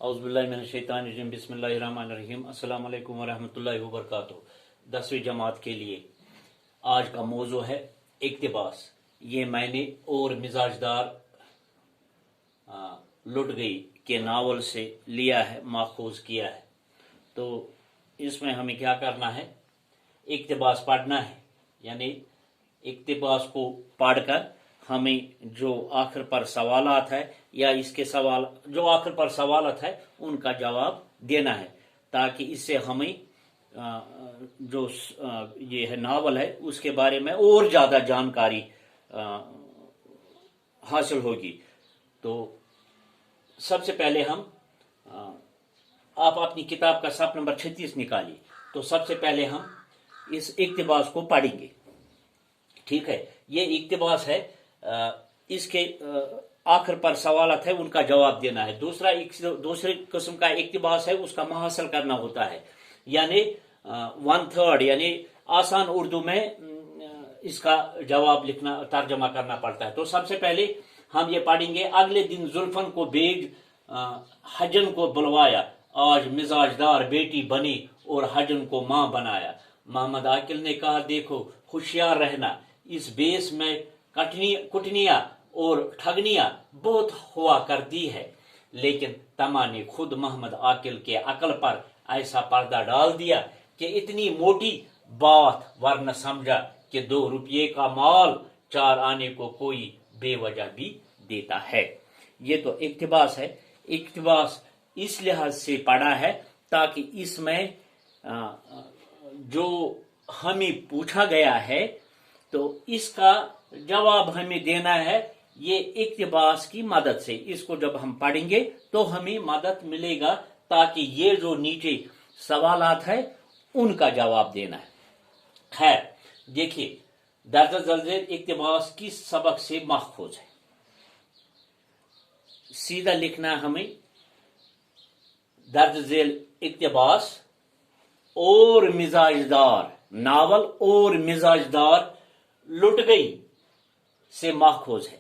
औज़ुबिल्लाहिमिनश्शैतानिर्रजीम बिस्मिल्लाहिर्रहमानिर्रहीम अस्सलाम वालेकुम वरहमतुल्लाहि वबरकातुहू। 10वीं जमात के लिए आज का मौजू है इक्तिबास। ये मैंने और मिजाजदार लुट गई के नावल से लिया है, माखूज किया है। तो इसमें हमें क्या करना है, इक्तिबास पढ़ना है, यानी इक्तिबास को पढ़कर हमें जो आखिर पर सवालात है या इसके सवाल जो आखिर पर सवालात है उनका जवाब देना है, ताकि इससे हमें जो ये है नावल है उसके बारे में और ज़्यादा जानकारी हासिल होगी। तो सबसे पहले हम आप अपनी किताब का सफ़ा नंबर 36 निकालिए। तो सबसे पहले हम इस इक्तिबास को पढ़ेंगे, ठीक है। ये इक्तिबास है, इसके आखिर पर सवालत है, उनका जवाब देना है। दूसरे किस्म का इक्तिबास है, उसका मुहासल करना होता है, यानी 1/3 यानी आसान उर्दू में इसका जवाब लिखना, तर्जमा करना पड़ता है। तो सबसे पहले हम ये पढ़ेंगे। अगले दिन जुल्फन को बेग हजन को बुलवाया, आज मिजाजदार बेटी बनी और हजन को माँ बनाया। मोहम्मद आकिल ने कहा, देखो होशियार रहना, इस बेस में कुटनिया और ठगनिया बहुत हुआ करती है, लेकिन तमा ने खुद मोहम्मद आकिल के अकल पर ऐसा पर्दा डाल दिया कि इतनी मोटी बात, वरना समझा कि 2 रुपये का माल 4 आने को कोई बेवजह भी देता है। ये तो इक्तिबास है। इक्तिबास इस लिहाज से पढ़ा है ताकि इसमें जो हमें पूछा गया है तो इसका जवाब हमें देना है, ये इक्तिबास की मदद से। इसको जब हम पढ़ेंगे तो हमें मदद मिलेगा, ताकि ये जो नीचे सवालात है उनका जवाब देना है। खैर देखिए, दर्ज ज़ेल इक्तिबास की सबक से माखूज है। सीधा लिखना है हमें, दर्ज ज़ेल इक्तिबास और मिजाजदार नावल और मिजाजदार लुट गई से माखूज है।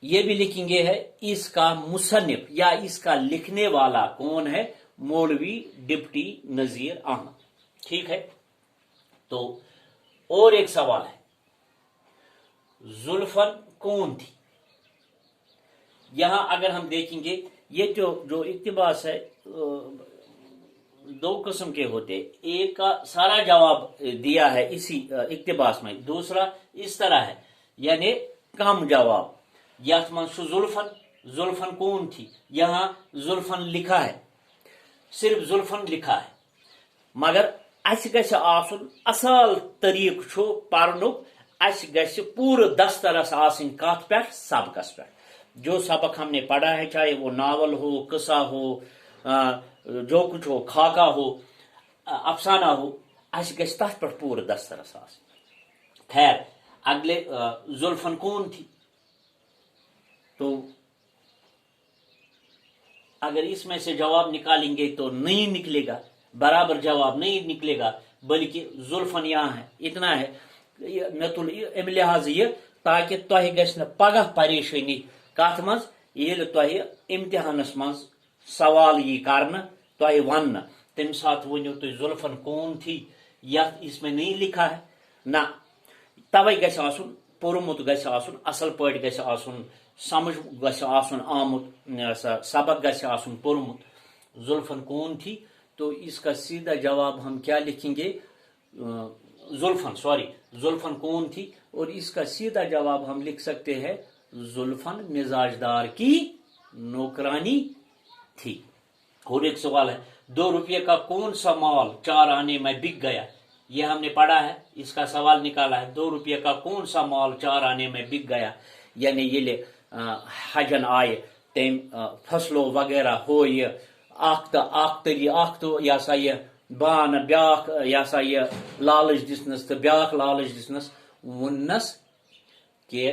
ये भी लिखेंगे है इसका मुसन्निफ या इसका लिखने वाला कौन है, मौलवी डिप्टी नजीर अहमद, ठीक है। तो और एक सवाल है, जुल्फन कौन थी। यहां अगर हम देखेंगे, ये जो इक्तिबास है 2 किस्म के होते। एक का सारा जवाब दिया है इसी इक्तिबास में, दूसरा इस तरह है, यानी कम जवाब। यथ मन जुल्फन कौन थी, यहां जुल्फन लिखा है, सिर्फ जुल्फन लिखा है, मगर अस गछ आसुन असल तरीक छु पढ़नुक, अस गछ पूरे दस्तरस आसिन कथ पे सबकस पे। जो सबक हमने पढ़ा है, चाहे वो नावल हो, किस्सा हो, जो कुछ हो, खाका हो, अफसाना हो, अस गछ तथ पर पूरे दस्तरस आसिन। खैर अगले जुल्फन कौन थी, तो अगर इसमें से जवाब निकालेंगे तो नहीं निकलेगा, बराबर जवाब नहीं निकलेगा, बल्कि जुल्फन यहाँ है, इतना है। मतुल अम लिहाज ये, ताकि तुह गछ न पगह परेशानी कथ मज, ये तुह इम्तिहानस मज सवाल यी करना, तुह वन तम साथ वनो तुम जुल्फन कौन थी, या इसमें नहीं लिखा है ना। तवे गछ आसुन पोरमुत, गछ आसुन असल पट, गछ आसुन समझ, गछ आसुन आमुत, सबक गछ आसुन पोरमुत। जुल्फन कौन थी, तो इसका सीधा जवाब हम क्या लिखेंगे, जुल्फन कौन थी, और इसका सीधा जवाब हम लिख सकते हैं, जुल्फन मिजाजदार की नौकरानी थी। और एक सवाल है, 2 रुपये का कौन सा माल 4 आने में बिक गया। ये हमने पढ़ा है, इसका सवाल निकाला है, 2 रुपये का कौन सा माल 4 आने में बिक गया, यानी ये हजन आए तम फसलो वगैरह हो, ये आख्त या सा ये बान ब्याख या सा ये लालच दिसनस तो ब्याख लालच दिसनस, वनस के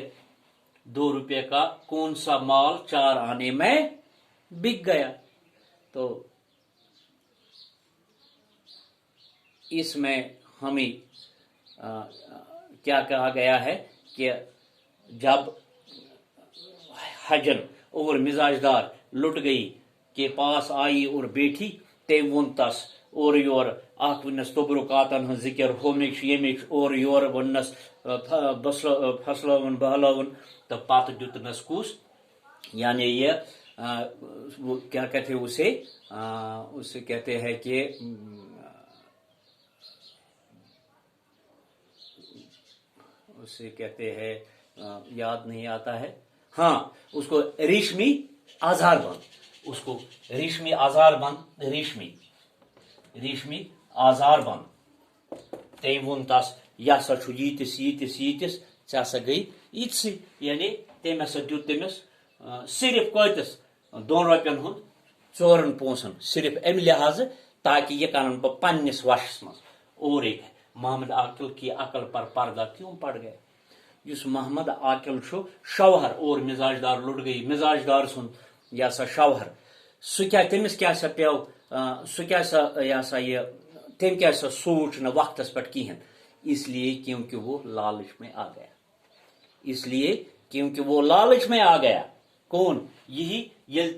2 रुपये का कौन सा माल 4 आने में बिक गया। तो इसमें हमें क्या कहा गया है कि जब हजन और मिजाजदार लुट गई کے پاس آئی اور بیٹھی تم ون تس اور یور اخ ونس تبرکاتن ہن ذکر ہومک یمک اور یور ونس پھسلون بہلون تو پتہ دتنس کس یعنی یہ وہ کیا کہتے ہیں اسے کہتے ہیں کہ اسے کہتے ہیں یاد نہیں آتا ہے، ہاں اس کو ریشمی آزار بند، اس کو ریشمی آزار بند، ریشمی آزار بند تم ون تس یہ ہسا چھ یتس یتس یتس ژے ہسا گئی یتسٕے یعنی تم ہسا دیت تمس صرف کتس 2 رۄپین ہند 4 پونسن صرف ام لحاظ تاکہ یہ کرن بہ پننس وشس مز اور ایک محمد عاقل کی عقل پر پردہ کیوں پڑ گئے اس محمد عاقل چھو شوہر اور مزاج دار لٹ گئی مزاج دار سن یہ سا شوہر سہ کیا تمس کیا سا پیو سہ کیا سا یہ سا یہ تم کیا سا سوچ نہ وقتس پہ کہین اس لیے کیونکہ وہ لالچ میں آ گیا، اس لیے کیونکہ وہ لالچ میں آ گیا کون یہی یل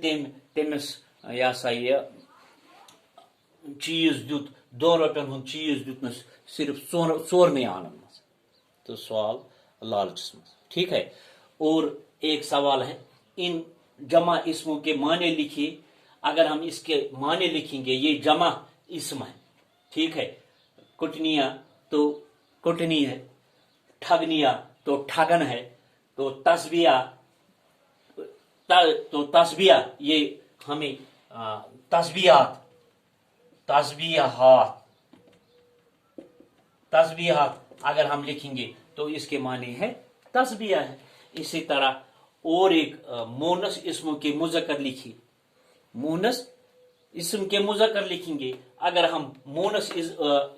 تمس یہ سا یہ چیز دیت 2 رۄپین ہند چیز دیتنس صرف 4 آنن مز تو سوال لالچس مز، ٹھیک ہے۔ اور ایک سوال ہے ان جمع اسموں کے معنی لکھیے، اگر ہم اس کے معنی لکھیں گے یہ جمع اسم ہے، ٹھیک ہے، کٹنیا تو کٹنی ہے، ٹھگنیا تو ٹھگن ہے، تو تسبیہ یہ ہمیں تسبیحات اگر ہم لکھیں گے تو اس کے معنی ہے تسبیح ہے۔ اسی طرح اور ایک مونس اسموں کے مذکر لکھیے، مونس اسم کے مذکر لکھیں گے، اگر ہم مونس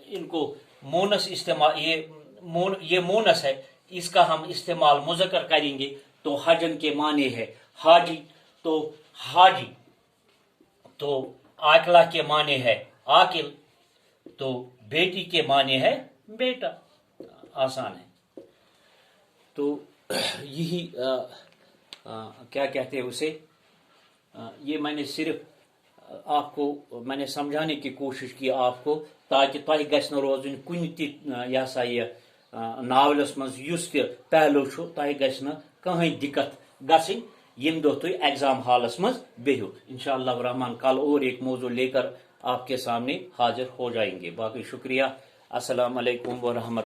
ان کو مونس استعمال یہ مونس ہے اس کا ہم استعمال مذکر کریں گے تو حجن کے معنی ہے حاجی، تو حاجی، تو عاقلہ کے معنی ہے عاقل، تو بیٹی کے معنی ہے بیٹا، آسان ہے۔ تو یہی کیا کہتے ہیں اسے یہ میں نے صرف آپ کو میں نے سمجھانے کی کوشش کی آپ کو تاکہ تہ گژھِ نہ روزن کن تہ یہ سا یہ ناولس مز یس تہ پہلو چھو تہ گژھِ نہ کہین دقت گژھن یم دہ تھی ایگزام ہالس مز بہو انشاءاللہ الرحمن کل اور ایک موضوع لے کر آپ کے سامنے حاضر ہو جائیں گے۔ باقی شکریہ، السلام علیکم ورحمۃ